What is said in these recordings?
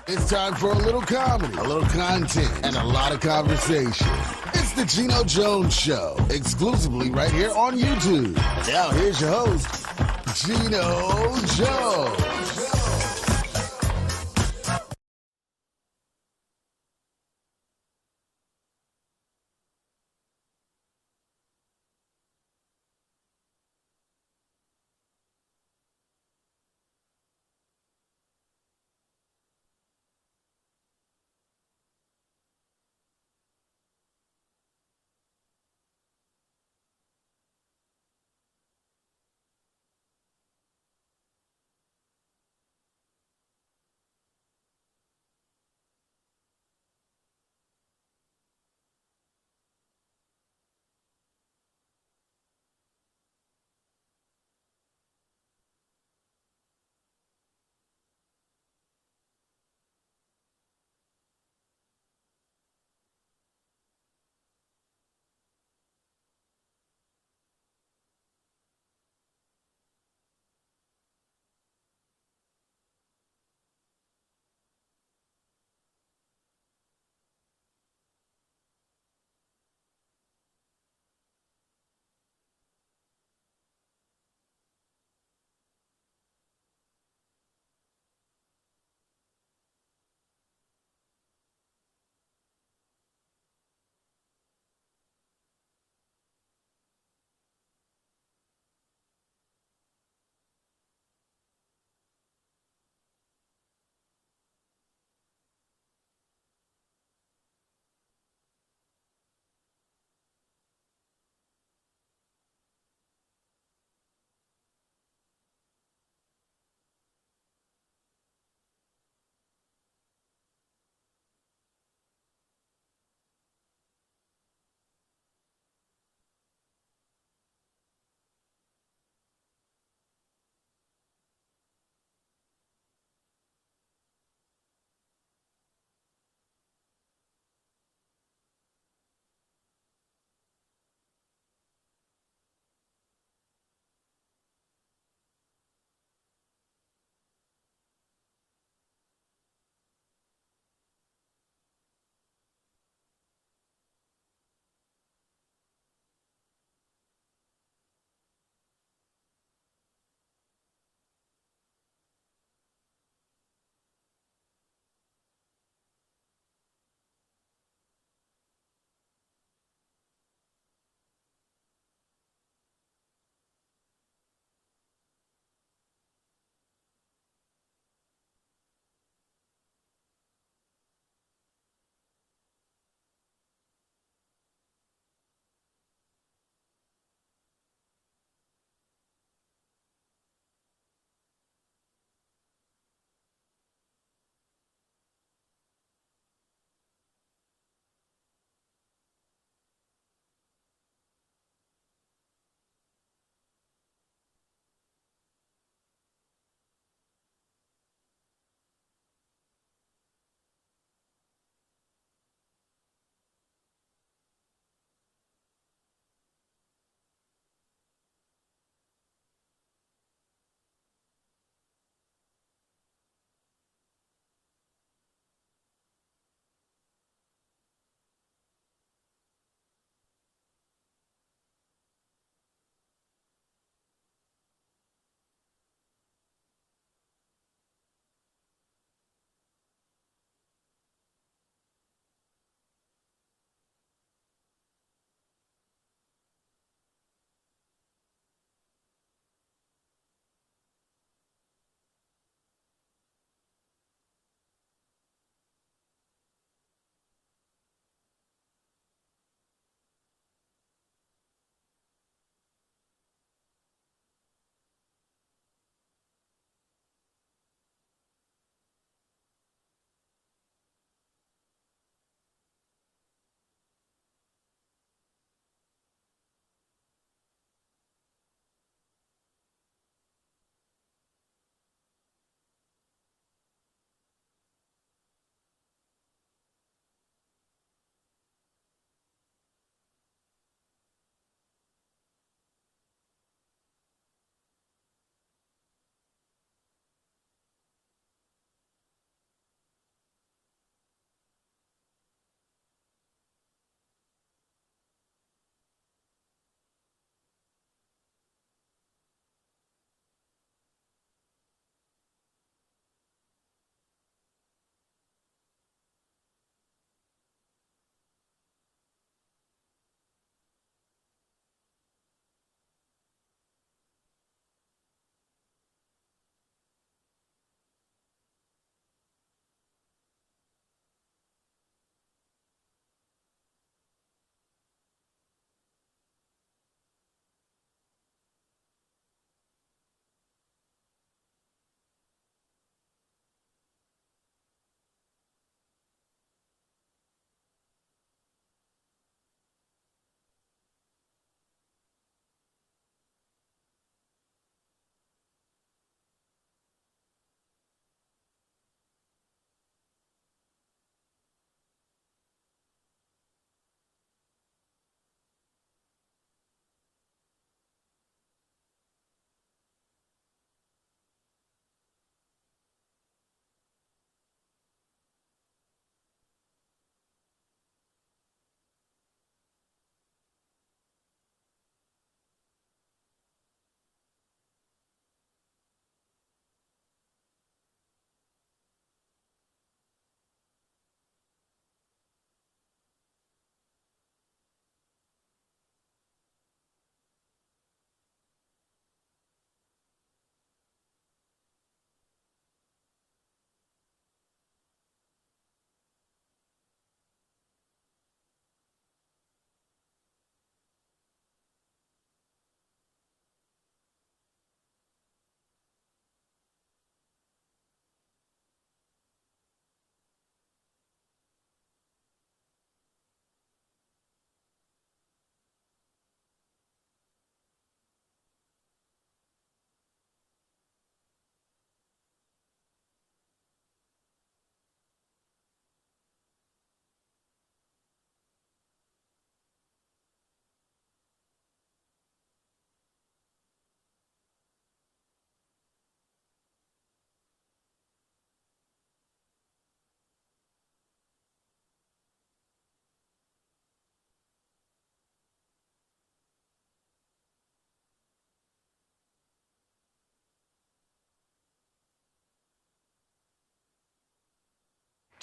It's time for a little comedy, a little content, and a lot of conversation. It's the Geno Jones Show, exclusively right here on YouTube. Now here's your host, Geno Jones.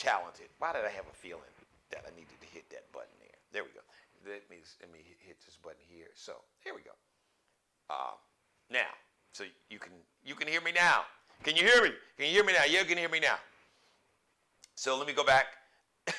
talented. Why did I have a feeling that I needed to hit that button there? There we go. Let me hit this button here. So here we go. Now, so you can hear me now. Can you hear me? Can you hear me now? You can hear me now. So let me go back.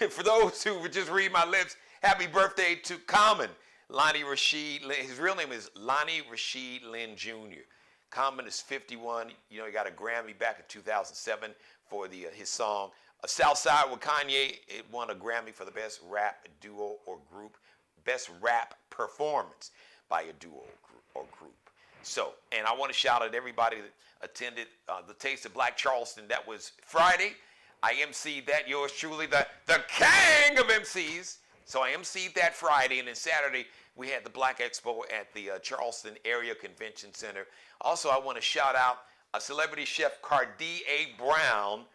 For those who would just read my lips, happy birthday to Common, Lonnie Rashid. His real name is Lonnie Rashid Lynn Jr. Common is 51. You know, he got a Grammy back in 2007 for his song Southside with Kanye. It won a Grammy for the best rap duo or group, best rap performance by a duo or group. So, and I want to shout out everybody that attended the Taste of Black Charleston. That was Friday. I emceed that, yours truly, the king of MCs. So I emceed that Friday, and then Saturday we had the Black Expo at the Charleston Area Convention Center. Also, I want to shout out celebrity chef Cardia Brown.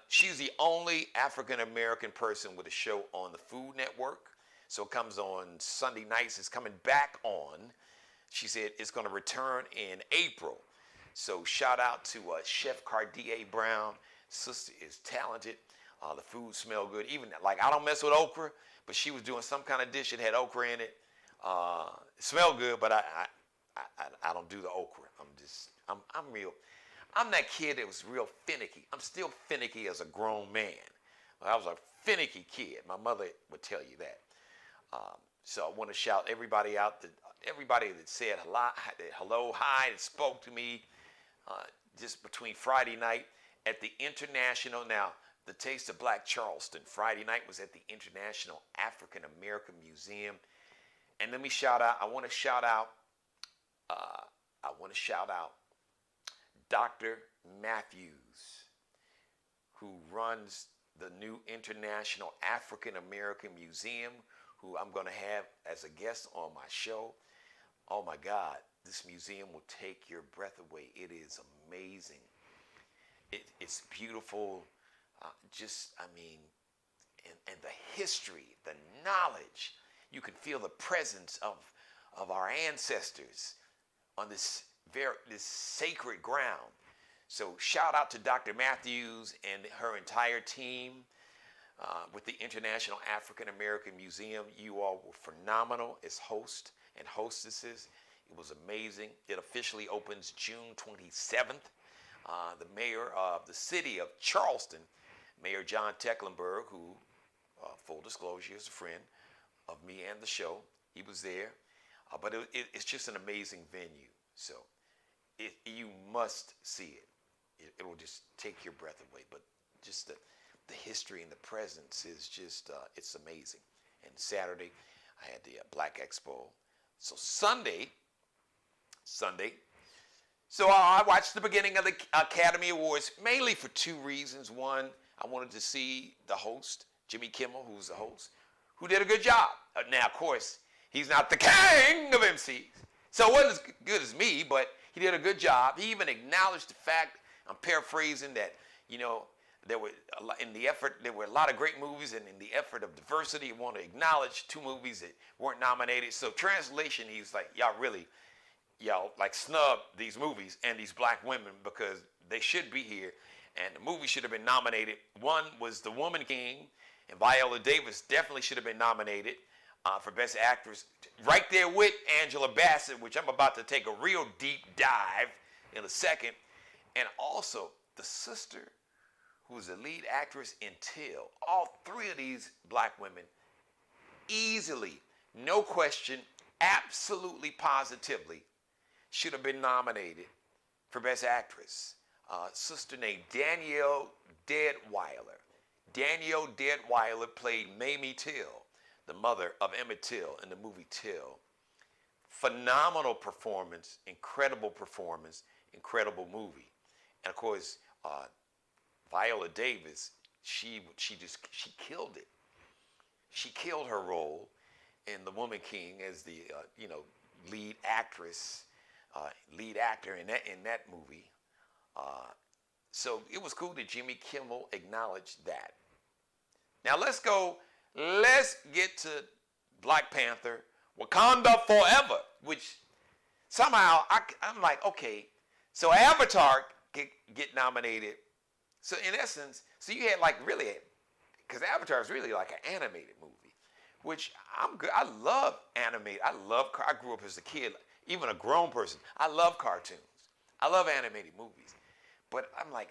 She's the only African-American person with a show on the Food Network. So it comes on Sunday nights. It's coming back on. She said it's going to return in April. So shout out to Chef Cardia Brown. Sister is talented. The food smelled good. Even like I don't mess with okra, but she was doing some kind of dish that had okra in it. It smelled good, but I don't do the okra. I'm real. I'm that kid that was real finicky. I'm still finicky as a grown man. I was a finicky kid. My mother would tell you that. So I want to shout everybody out, everybody that said hello, hi, that spoke to me just between Friday night at the International. Now, the Taste of Black Charleston Friday night was at the International African American Museum. And let me shout out, I want to shout out Dr. Matthews, who runs the new International African American Museum, who I'm going to have as a guest on my show. Oh my God, this museum will take your breath away. It is amazing. It's beautiful. And the history, the knowledge, you can feel the presence of our ancestors on this sacred ground. So shout out to Dr. Matthews and her entire team with the International African American Museum. You all were phenomenal as hosts and hostesses. It was amazing. It officially opens June 27th. The mayor of the city of Charleston, Mayor John Tecklenburg, who, full disclosure, is a friend of me and the show, he was there. But it's just an amazing venue. So you must see it. It will just take your breath away. But just the history and the presence is just, it's amazing. And Saturday, I had the Black Expo. So Sunday, so I watched the beginning of the Academy Awards, mainly for two reasons. One, I wanted to see the host, Jimmy Kimmel, who's the host, who did a good job. Now, of course, he's not the king of MCs, so it wasn't as good as me, but he did a good job. He even acknowledged the fact, I'm paraphrasing, that, you know, there were a lot of great movies, and in the effort of diversity, he wanted to acknowledge two movies that weren't nominated. So translation, he's like, y'all like snub these movies and these black women because they should be here, and the movie should have been nominated. One was The Woman King, and Viola Davis definitely should have been nominated for Best Actress, right there with Angela Bassett, which I'm about to take a real deep dive in a second, and also the sister who's the lead actress in Till. All three of these black women easily, no question, absolutely positively should have been nominated for Best Actress. Sister named Danielle Deadwyler. Danielle Deadwyler played Mamie Till, the mother of Emmett Till in the movie Till. Phenomenal performance, incredible movie. And of course, Viola Davis, she killed it. She killed her role in The Woman King as the lead actress. Lead actor in that movie. So it was cool that Jimmy Kimmel acknowledged that. Now let's get to Black Panther, Wakanda Forever, which somehow I'm like, okay, so Avatar get nominated. So in essence, so you had like really because Avatar is really like an animated movie, which I'm good. I love animated. I grew up as a kid, even a grown person. I love cartoons. I love animated movies. But I'm like,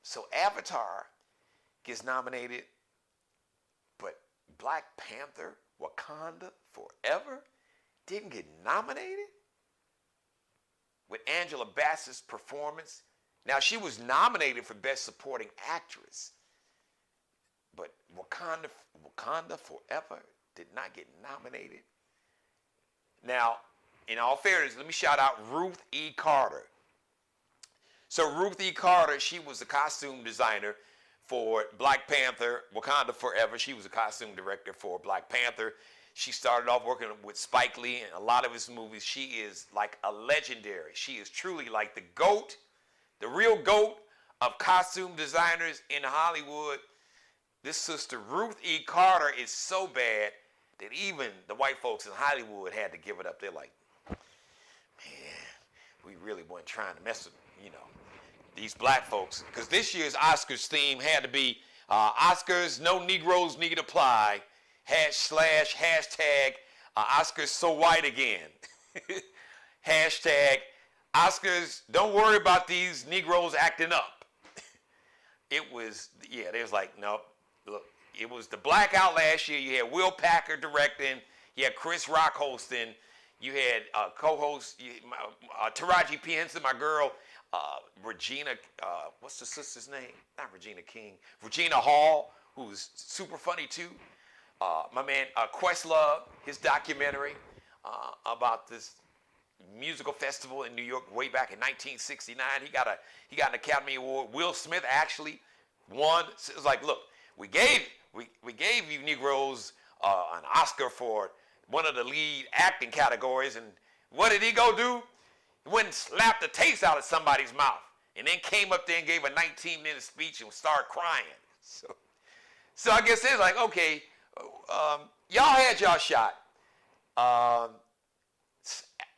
so Avatar gets nominated, but Black Panther, Wakanda Forever didn't get nominated? With Angela Bassett's performance. Now, she was nominated for Best Supporting Actress, but Wakanda Forever did not get nominated. Now, in all fairness, let me shout out Ruth E. Carter. So Ruth E. Carter, she was the costume designer for Black Panther, Wakanda Forever. She was a costume director for Black Panther. She started off working with Spike Lee in a lot of his movies. She is like a legendary. She is truly like the GOAT, the real GOAT of costume designers in Hollywood. This sister, Ruth E. Carter, is so bad that even the white folks in Hollywood had to give it up. They're like, man, we really weren't trying to mess with, these black folks. Because this year's Oscars theme had to be Oscars, no Negroes need apply. Hashtag Oscars so white again. Hashtag Oscars, don't worry about these Negroes acting up. It was, there's like, no, look, it was the blackout last year. You had Will Packer directing. You had Chris Rock hosting. You had co-host Taraji P. Henson, my girl, Regina, what's the sister's name? Not Regina King. Regina Hall, who's super funny too. My man Questlove, his documentary about this musical festival in New York way back in 1969. He got an Academy Award. Will Smith actually won. So it was like, look, we gave you Negroes an Oscar for one of the lead acting categories, and what did he go do? He went and slapped the taste out of somebody's mouth, and then came up there and gave a 19-minute speech and started crying. So I guess it's like, okay, y'all had y'all shot.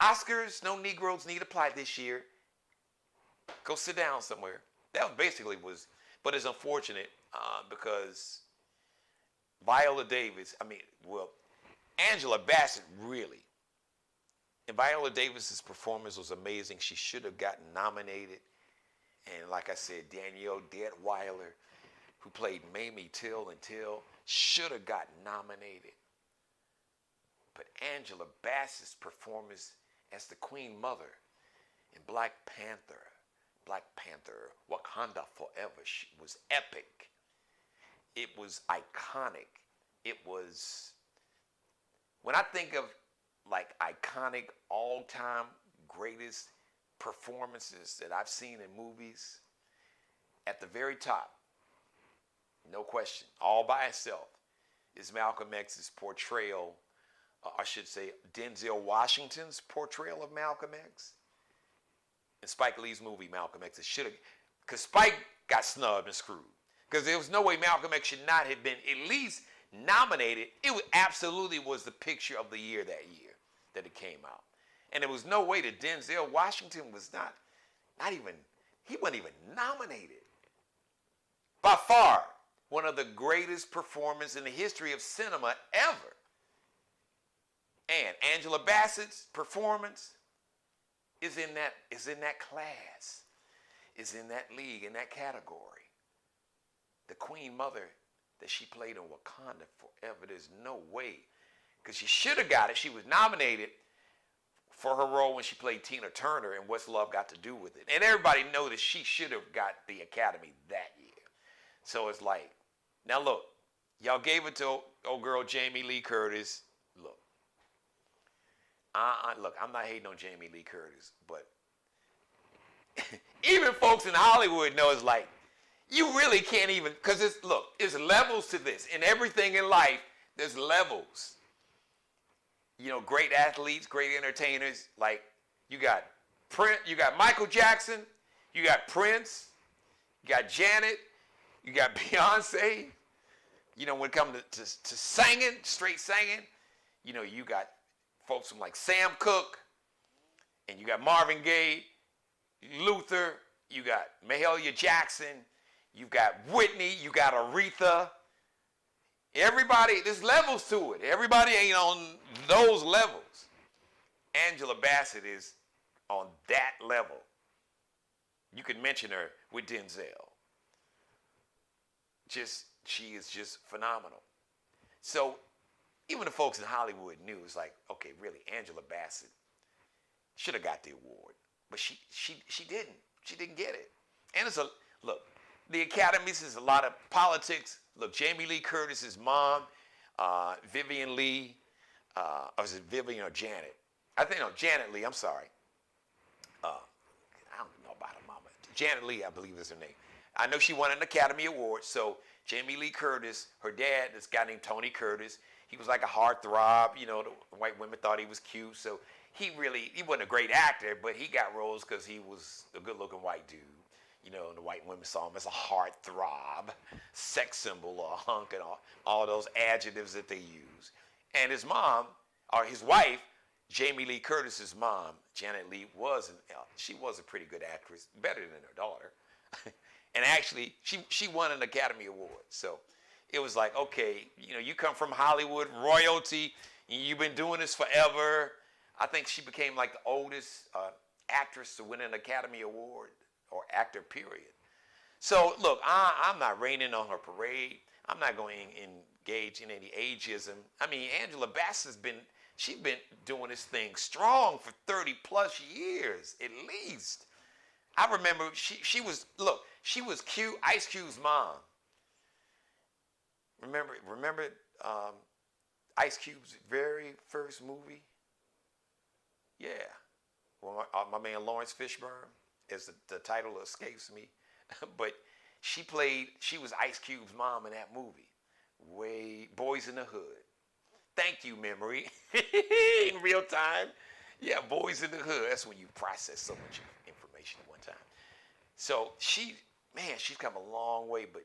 Oscars, no Negroes need apply this year. Go sit down somewhere. That basically was, but it's unfortunate because Viola Davis, Angela Bassett really. And Viola Davis's performance was amazing. She should have gotten nominated. And like I said, Danielle Deadwyler, who played Mamie Till, should have gotten nominated. But Angela Bassett's performance as the Queen Mother in Black Panther, Wakanda Forever, was epic. It was iconic. It was, when I think of like iconic, all-time greatest performances that I've seen in movies, at the very top, no question, all by itself, is Malcolm X's portrayal, I should say Denzel Washington's portrayal of Malcolm X, and Spike Lee's movie Malcolm X. It should have, because Spike got snubbed and screwed. Because there was no way Malcolm X should not have been at least nominated. It absolutely was the picture of the year that year that it came out. And there was no way that Denzel Washington was he wasn't even nominated. By far, one of the greatest performances in the history of cinema ever. And Angela Bassett's performance is in that class, is in that league, in that category. The Queen Mother that she played in Wakanda Forever, there's no way. Because she should have got it. She was nominated for her role when she played Tina Turner and What's Love Got to Do with It. And everybody knows that she should have got the Academy that year. So it's like, now look, y'all gave it to old girl Jamie Lee Curtis. Look, I'm not hating on Jamie Lee Curtis, but even folks in Hollywood know it's like, you really can't even, because there's levels to this. In everything in life, there's levels. Great athletes, great entertainers. Like, you got Michael Jackson, you got Prince, you got Janet, you got Beyonce. When it comes to singing, straight singing, you got folks from like Sam Cooke, and you got Marvin Gaye, Luther, you got Mahalia Jackson, you got Whitney, you got Aretha, Everybody, there's levels to it. Everybody ain't on those levels. Angela Bassett is on that level. You could mention her with Denzel. She is just phenomenal. So even the folks in Hollywood knew, it's like, okay, really, Angela Bassett should have got the award, but she didn't. She didn't get it. And it's look, the Academies is a lot of politics. Look, Jamie Lee Curtis's mom, Vivian Lee, or is it Vivian or Janet? I think, no, Janet Lee, I'm sorry. I don't know about her mama. Janet Lee, I believe is her name. I know she won an Academy Award. So Jamie Lee Curtis, her dad, this guy named Tony Curtis, he was like a heartthrob. You know, the white women thought he was cute. So he wasn't a great actor, but he got roles because he was a good-looking white dude. You know, and the white women saw him as a heartthrob, sex symbol, or a hunk, and all those adjectives that they use. And his mom, or his wife, Jamie Lee Curtis's mom, Janet Lee, she was a pretty good actress, better than her daughter. And actually, she won an Academy Award. So it was like, okay, you know, you come from Hollywood, royalty, you've been doing this forever. I think she became like the oldest actress to win an Academy Award, or actor, period. So look, I'm not raining on her parade. I'm not going to engage in any ageism. I mean, Angela Bassett's she's been doing this thing strong for 30 plus years, at least. I remember she was Ice Cube's mom. Remember Ice Cube's very first movie? Yeah. Well, my man Lawrence Fishburne, as the title escapes me. But she was Ice Cube's mom in that movie. Boys in the Hood. Thank you, memory. In real time. Yeah, Boys in the Hood. That's when you process so much information at one time. So she's come a long way. But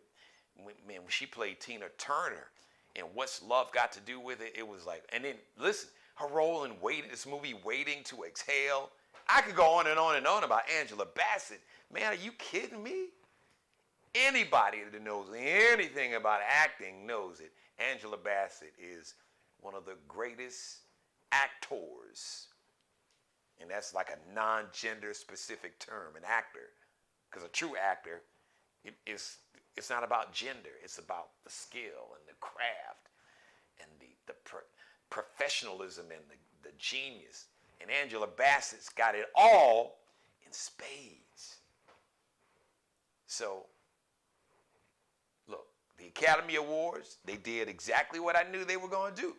when she played Tina Turner and What's Love Got to Do with It, it was like, and then listen, her role in this movie, Waiting to Exhale. I could go on and on and on about Angela Bassett. Man, are you kidding me? Anybody that knows anything about acting knows it. Angela Bassett is one of the greatest actors. And that's like a non-gender specific term, an actor. Because a true actor, it's not about gender. It's about the skill and the craft and the professionalism and the genius. And Angela Bassett's got it all in spades. So, look, the Academy Awards, they did exactly what I knew they were going to do.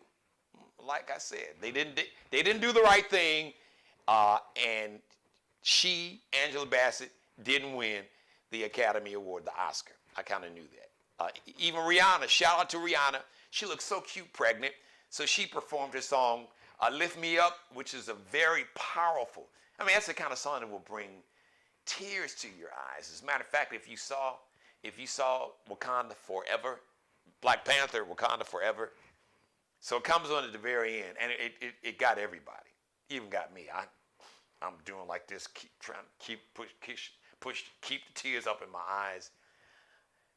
Like I said, they didn't do the right thing, and Angela Bassett, didn't win the Academy Award, the Oscar. I kind of knew that. Even Rihanna, shout out to Rihanna. She looked so cute pregnant, so she performed her song, Lift Me Up, which is a very powerful, that's the kind of song that will bring tears to your eyes. As a matter of fact, if you saw Wakanda Forever, Black Panther, Wakanda Forever, so it comes on at the very end, and it got everybody, even got me. I'm doing like this, trying to keep the tears up in my eyes,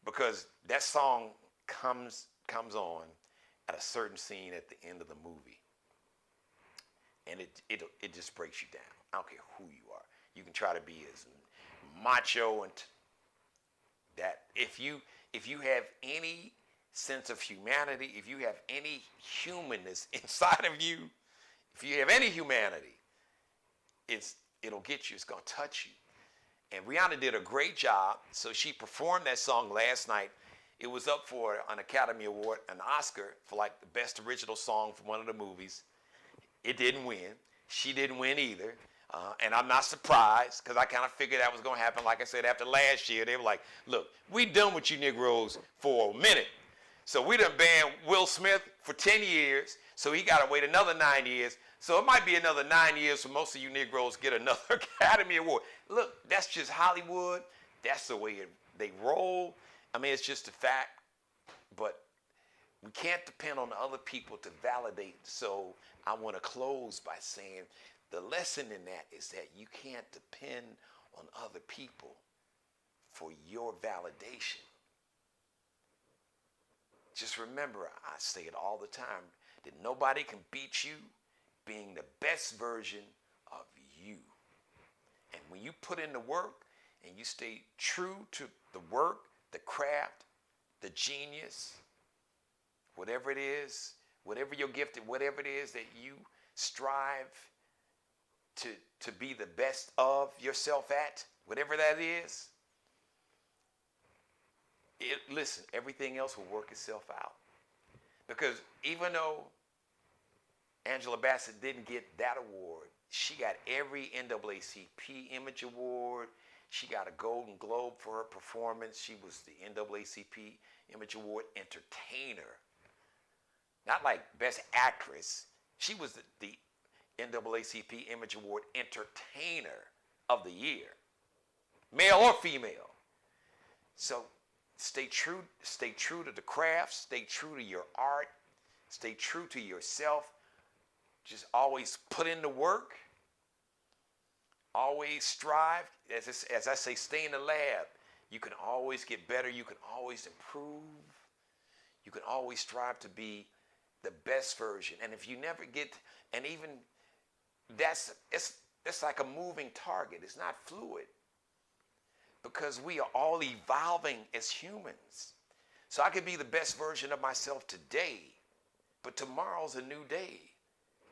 because that song comes on at a certain scene at the end of the movie. And it just breaks you down. I don't care who you are. You can try to be as macho and that. If you have any sense of humanity, if you have any humanness inside of you, if you have any humanity, it'll get you. It's gonna touch you. And Rihanna did a great job. So she performed that song last night. It was up for an Academy Award, an Oscar for like the best original song for one of the movies. It didn't win. She didn't win either. And I'm not surprised, because I kind of figured that was going to happen. Like I said, after last year, they were like, look, we done with you Negroes for a minute. So we done banned Will Smith for 10 years, so he got to wait another 9 years. So it might be another 9 years for most of you Negroes get another Academy Award. Look, that's just Hollywood. That's the way they roll. It's just a fact. But we can't depend on other people to validate. So I want to close by saying the lesson in that is that you can't depend on other people for your validation. just remember, I say it all the time, that nobody can beat you being the best version of you. And when you put in the work and you stay true to the work, the craft, the genius, whatever it is, whatever you're gifted, whatever it is that you strive to be the best of yourself at, whatever that is, listen, everything else will work itself out. Because even though Angela Bassett didn't get that award, she got every NAACP Image Award. She got a Golden Globe for her performance. She was the NAACP Image Award Entertainer. Not like Best Actress. She was the NAACP Image Award Entertainer of the Year, male or female. So stay true to the craft, stay true to your art, stay true to yourself. Just always put in the work. Always strive. As I say, stay in the lab. You can always get better. You can always improve. You can always strive to be the best version. And if you never get, and even it's like a moving target. It's not fluid. Because we are all evolving as humans. So I could be the best version of myself today, but tomorrow's a new day.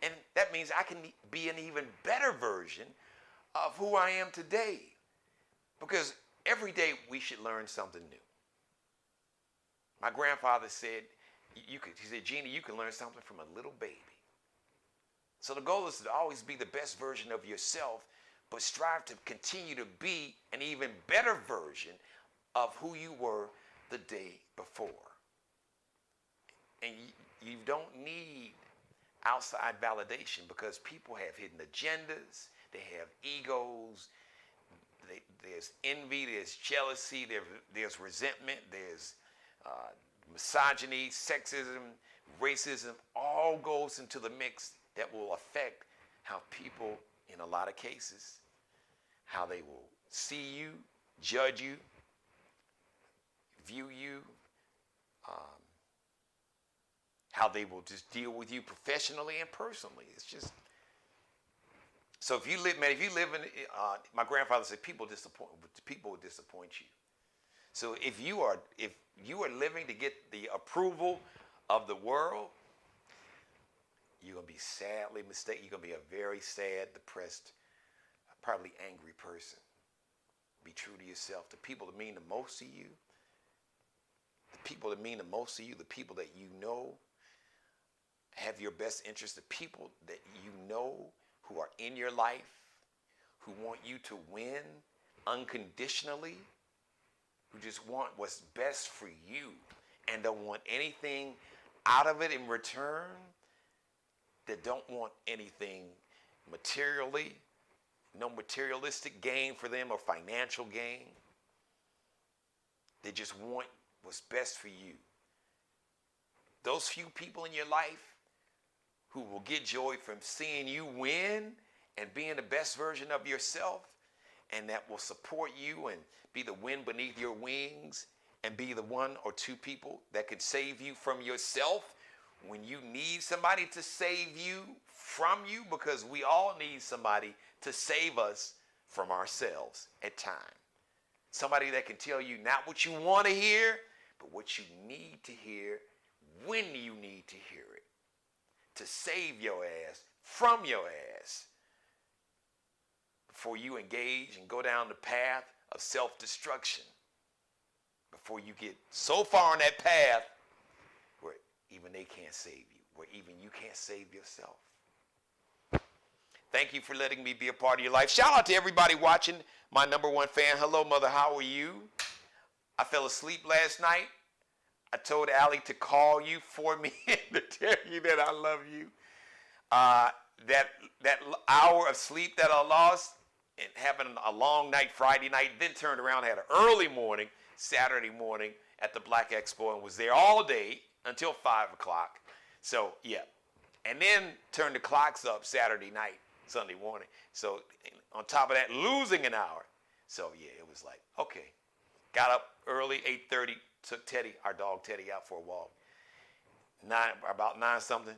And that means I can be an even better version of who I am today. Because every day we should learn something new. My grandfather said, he said, Geno, you can learn something from a little baby. So the goal is to always be the best version of yourself, but strive to continue to be an even better version of who you were the day before. And you don't need outside validation, because people have hidden agendas, they have egos, there's envy, there's jealousy, there's resentment, there's misogyny, sexism, racism, all goes into the mix that will affect how people, in a lot of cases, how they will see you, judge you, view you, how they will just deal with you professionally and personally. It's just, so if you live in, my grandfather said, people will disappoint you. So if you are living to get the approval of the world, you're going to be sadly mistaken. You're going to be a very sad, depressed, probably angry person. Be true to yourself. The people that mean the most to you, the people that you know have your best interest, the people that you know who are in your life, who want you to win unconditionally, who just want what's best for you and don't want anything out of it in return, that don't want anything materially, no materialistic gain for them or financial gain. They just want what's best for you. Those few people in your life who will get joy from seeing you win and being the best version of yourself, and that will support you and be the wind beneath your wings and be the one or two people that can save you from yourself when you need somebody to save you from you, because we all need somebody to save us from ourselves at times. Somebody that can tell you not what you want to hear, but what you need to hear when you need to hear it, to save your ass from your ass before you engage and go down the path of self-destruction, before you get so far on that path where even they can't save you, where even you can't save yourself. Thank you for letting me be a part of your life. Shout out to everybody watching, my number one fan. Hello, mother, how are you? I fell asleep last night. I told Allie to call you for me to tell you that I love you. That hour of sleep that I lost and having a long night Friday night, then turned around, had an early morning, Saturday morning at the Black Expo, and was there all day until 5 o'clock. So, yeah. And then turned the clocks up Saturday night, Sunday morning. So, on top of that, losing an hour. So, yeah, it was like, okay. Got up early, 8:30. Took Teddy, our dog Teddy, out for a walk. about 9 something,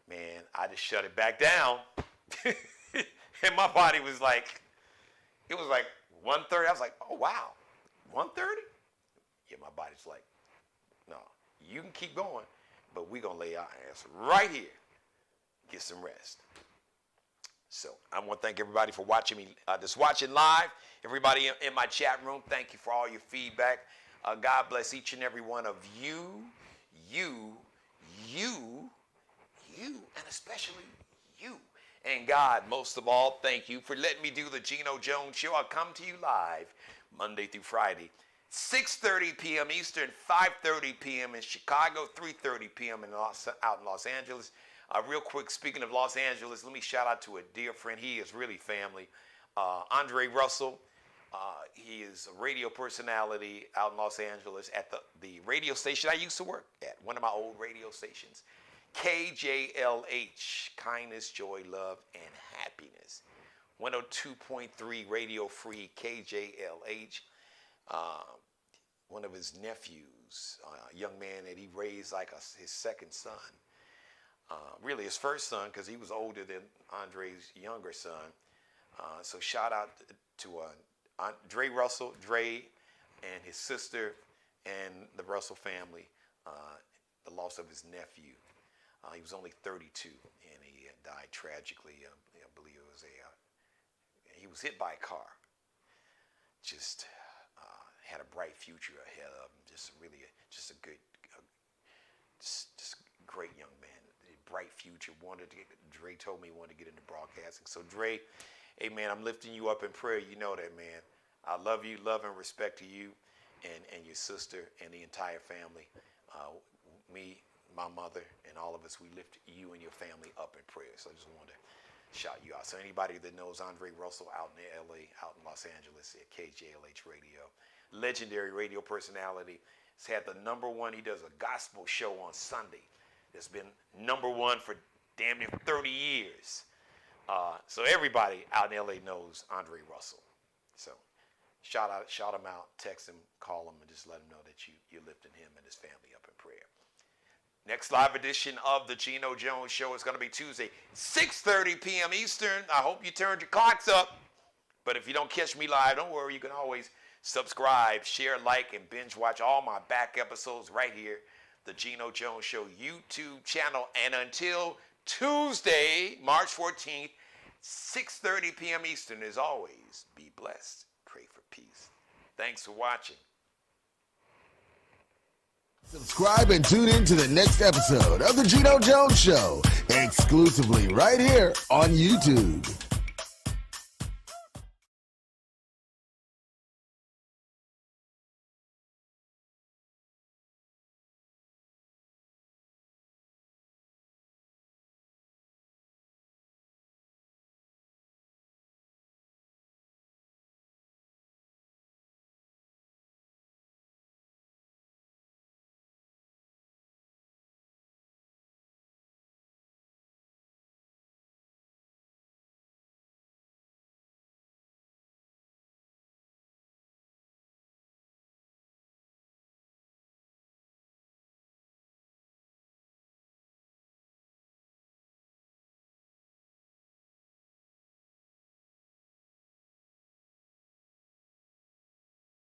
man, I just shut it back down. And my body was like, it was like 1:30. I was like, oh, wow, 1:30? Yeah, my body's like, no, you can keep going, but we're going to lay our ass right here, get some rest. So I want to thank everybody for watching me, just watching live. Everybody in my chat room, thank you for all your feedback. God bless each and every one of you, and especially you. And God, most of all, thank you for letting me do the Geno Jones Show. I'll come to you live Monday through Friday, 6:30 p.m. Eastern, 5:30 p.m. in Chicago, 3:30 p.m. out in Los Angeles. Real quick, speaking of Los Angeles, let me shout out to a dear friend. He is really family. Andre Russell. He is a radio personality out in Los Angeles at the radio station I used to work at, one of my old radio stations. KJLH, Kindness, Joy, Love, and Happiness. 102.3 Radio Free KJLH. One of his nephews, a young man that he raised like his second son. Really his first son, because he was older than Andre's younger son. So shout out to Dre Russell, Dre and his sister and the Russell family, the loss of his nephew. He was only 32 and he died tragically. I believe it was he was hit by a car. Just had a bright future ahead of him. Just a good, just great young man. Bright future. Dre told me he wanted to get into broadcasting. So Dre, hey man, I'm lifting you up in prayer. You know that, man. I love you, love and respect to you and your sister and the entire family. Me, my mother, and all of us, we lift you and your family up in prayer. So I just wanted to shout you out. So anybody that knows Andre Russell out in LA, out in Los Angeles at KJLH Radio, legendary radio personality. He's had the #1. He does a gospel show on Sunday. It's been #1 for damn near 30 years. So everybody out in LA knows Andre Russell. So shout him out, text him, call him, and just let him know that you're lifting him and his family up in prayer. Next live edition of the Geno Jones Show is going to be Tuesday, 6:30 p.m. Eastern. I hope you turned your clocks up. But if you don't catch me live, don't worry. You can always subscribe, share, like, and binge watch all my back episodes right here, the Geno Jones Show YouTube channel. And until Tuesday, March 14th, 6:30 p.m. Eastern, as always, be blessed. Pray for peace. Thanks for watching. Subscribe and tune in to the next episode of the Geno Jones Show, exclusively right here on YouTube.